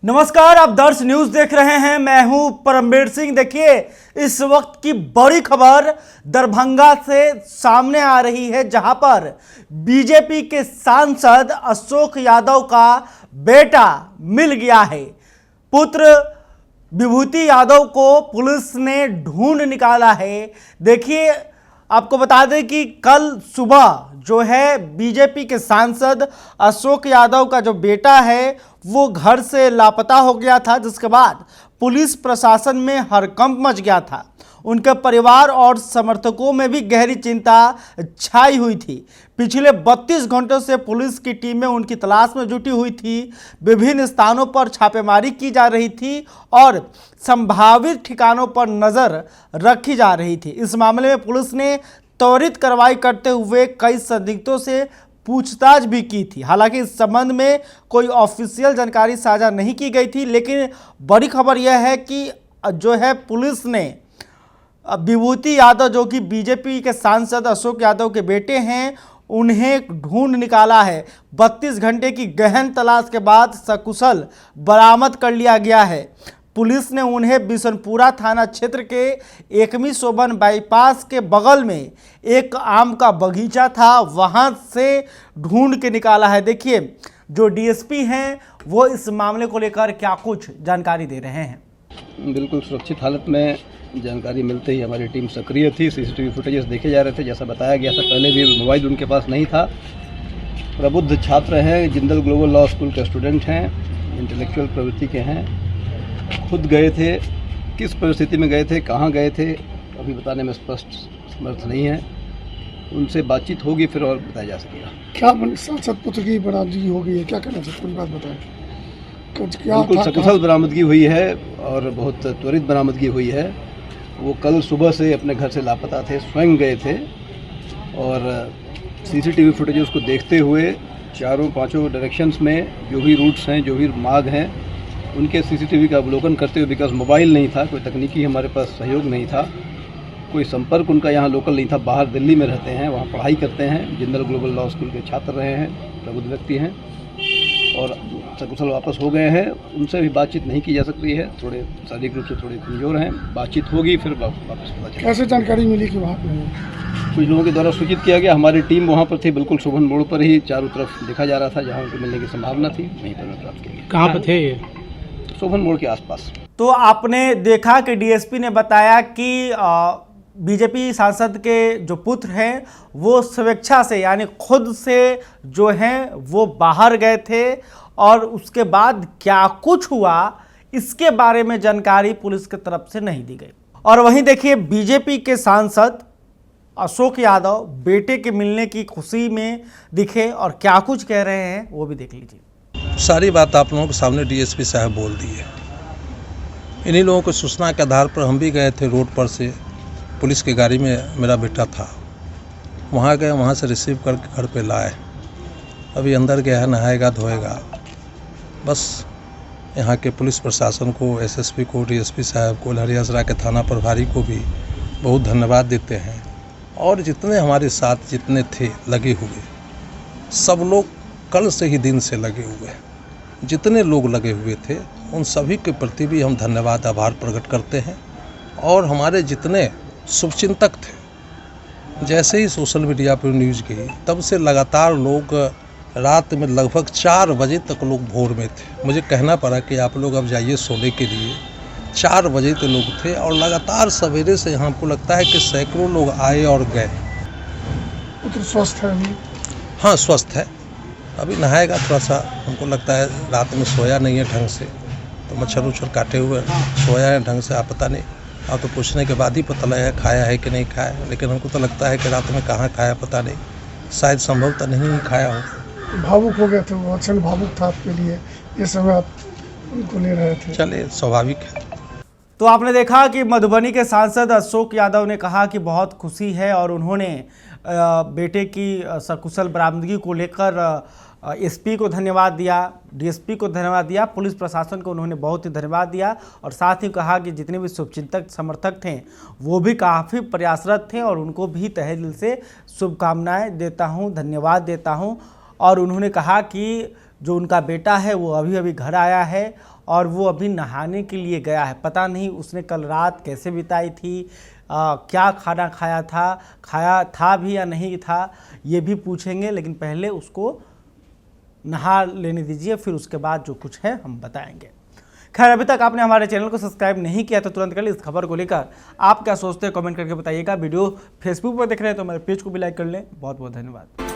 नमस्कार, आप दर्श न्यूज देख रहे हैं। मैं हूं परमवीर सिंह। देखिए, इस वक्त की बड़ी खबर दरभंगा से सामने आ रही है, जहां पर बीजेपी के सांसद अशोक यादव का बेटा मिल गया है। पुत्र विभूति यादव को पुलिस ने ढूंढ निकाला है। देखिए, आपको बता दें कि कल सुबह जो है बीजेपी के सांसद अशोक यादव का जो बेटा है वो घर से लापता हो गया था, जिसके बाद पुलिस प्रशासन में हड़कंप मच गया था। उनके परिवार और समर्थकों में भी गहरी चिंता छाई हुई थी। पिछले 32 घंटों से पुलिस की टीमें उनकी तलाश में जुटी हुई थी। विभिन्न स्थानों पर छापेमारी की जा रही थी और संभावित ठिकानों पर नजर रखी जा रही थी। इस मामले में पुलिस ने त्वरित कार्रवाई करते हुए कई संदिग्धों से पूछताछ भी की थी। हालांकि इस संबंध में कोई ऑफिशियल जानकारी साझा नहीं की गई थी, लेकिन बड़ी खबर यह है कि जो है पुलिस ने विभूति यादव, जो कि बीजेपी के सांसद अशोक यादव के बेटे हैं, उन्हें ढूंढ निकाला है। 32 घंटे की गहन तलाश के बाद सकुशल बरामद कर लिया गया है। पुलिस ने उन्हें बिशनपुरा थाना क्षेत्र के एकमी शोभन बाईपास के बगल में एक आम का बगीचा था, वहां से ढूंढ के निकाला है। देखिए, जो डीएसपी हैं वो इस मामले को लेकर क्या कुछ जानकारी दे रहे हैं। बिल्कुल सुरक्षित हालत में जानकारी मिलते ही हमारी टीम सक्रिय थी। सीसीटीवी फुटेजेस देखे जा रहे थे। जैसा बताया गया था, पहले भी मोबाइल उनके पास नहीं था। प्रबुद्ध छात्र हैं, जिंदल ग्लोबल लॉ स्कूल के स्टूडेंट हैं, इंटेलेक्चुअल प्रवृत्ति के हैं। खुद गए थे, किस परिस्थिति में गए थे, कहाँ गए थे, अभी बताने में स्पष्ट समर्थ नहीं है। उनसे बातचीत होगी फिर और बताया जा सकेगा। क्या सांसद पुत्र की बरामदगी हो गई है, क्या कहना चाहिए, पूरी बात बताएं। बिल्कुल सकुशल बरामदगी हुई है और बहुत त्वरित बरामदगी हुई है। वो कल सुबह से अपने घर से लापता थे, स्वयं गए थे और सीसीटीवी फुटेजेस को देखते हुए चारों पांचों डायरेक्शंस में जो भी रूट्स हैं, जो भी मार्ग हैं, उनके सीसीटीवी का अवलोकन करते हुए, बिकॉज मोबाइल नहीं था, कोई तकनीकी हमारे पास सहयोग नहीं था, कोई संपर्क उनका यहाँ लोकल नहीं था, बाहर दिल्ली में रहते हैं, वहाँ पढ़ाई करते हैं, जिंदल ग्लोबल लॉ स्कूल के छात्र रहे हैं, प्रबुद्ध व्यक्ति हैं और सकुशल वापस हो गए हैं। उनसे भी बातचीत नहीं की जा सकती है, थोड़े शारीरिक रूप से थोड़े कमज़ोर हैं। बातचीत होगी फिर वापस पता चलेगा। कैसे जानकारी मिली कि वहाँ पे कुछ लोगों के द्वारा सूचित किया गया। हमारी टीम वहाँ पर थी, बिल्कुल शोभन मोड़ पर ही चारों तरफ देखा जा रहा था, जहाँ उनको मिलने की संभावना थी, वहीं पर मैं प्राप्त किया। कहाँ पे थे ये? शोभन मोड़ के आसपास। तो आपने देखा कि डीएसपी ने बताया कि बीजेपी सांसद के जो पुत्र हैं वो स्वेच्छा से, यानी खुद से जो हैं वो बाहर गए थे और उसके बाद क्या कुछ हुआ इसके बारे में जानकारी पुलिस की तरफ से नहीं दी गई। और वहीं देखिए, बीजेपी के सांसद अशोक यादव बेटे के मिलने की खुशी में दिखे और क्या कुछ कह रहे हैं वो भी देख लीजिए। सारी बात आप लोगों के सामने डीएसपी साहब बोल दी है। इन्हीं लोगों की सूचना के आधार पर हम भी गए थे रोड पर से, पुलिस की गाड़ी में मेरा बेटा था, वहाँ गए, वहाँ से रिसीव करके घर पे लाए। अभी अंदर गया है, नहाएगा धोएगा। बस यहाँ के पुलिस प्रशासन को, एसएसपी को, डीएसपी साहब को, लहरियासराय के थाना प्रभारी को भी बहुत धन्यवाद देते हैं। और जितने हमारे साथ जितने थे लगे हुए, सब लोग कल से ही दिन से लगे हुए हैं। जितने लोग लगे हुए थे उन सभी के प्रति भी हम धन्यवाद, आभार प्रकट करते हैं। और हमारे जितने शुभचिंतक थे, जैसे ही सोशल मीडिया पर न्यूज़ गई तब से लगातार लोग रात में लगभग 4 बजे तक लोग भोर में थे। मुझे कहना पड़ा कि आप लोग अब जाइए सोने के लिए। 4 बजे तक लोग थे और लगातार सवेरे से यहाँ हमको लगता है कि सैकड़ों लोग आए और गए। पुत्र स्वस्थ है अभी? हाँ, स्वस्थ है। अभी नहाएगा, थोड़ा सा हमको लगता है रात में सोया नहीं है ढंग से, तो मच्छर उच्छर काटे हुए सोया है ढंग से, आप पता नहीं। आप तो पूछने के बाद ही पता लगा खाया है कि नहीं खाया, लेकिन हमको तो लगता है कि रात में कहाँ खाया पता नहीं, शायद संभवतः नहीं खाया हो। भावुक हो गया था वो, अक्सर भावुक था आपके लिए, ये समय आप उनको ले रहे थे। चलिए, स्वाभाविक है। तो आपने देखा कि मधुबनी के सांसद अशोक यादव ने कहा कि बहुत खुशी है और उन्होंने बेटे की सकुशल बरामदगी को लेकर एसपी को धन्यवाद दिया, डीएसपी को धन्यवाद दिया, पुलिस प्रशासन को उन्होंने बहुत ही धन्यवाद दिया और साथ ही कहा कि जितने भी शुभचिंतक समर्थक थे वो भी काफ़ी प्रयासरत थे और उनको भी तहे दिल से शुभकामनाएं देता हूं, धन्यवाद देता हूं। और उन्होंने कहा कि जो उनका बेटा है वो अभी अभी घर आया है और वो अभी नहाने के लिए गया है। पता नहीं उसने कल रात कैसे बिताई थी, क्या खाना खाया था भी या नहीं था, ये भी पूछेंगे, लेकिन पहले उसको नहा लेने दीजिए, फिर उसके बाद जो कुछ है हम बताएंगे। खैर, अभी तक आपने हमारे चैनल को सब्सक्राइब नहीं किया तो तुरंत कर लीजिए। इस खबर को लेकर आप क्या सोचते हैं कमेंट करके बताइएगा। वीडियो फेसबुक पर देख रहे हैं तो हमारे पेज को भी लाइक कर लें। बहुत बहुत धन्यवाद।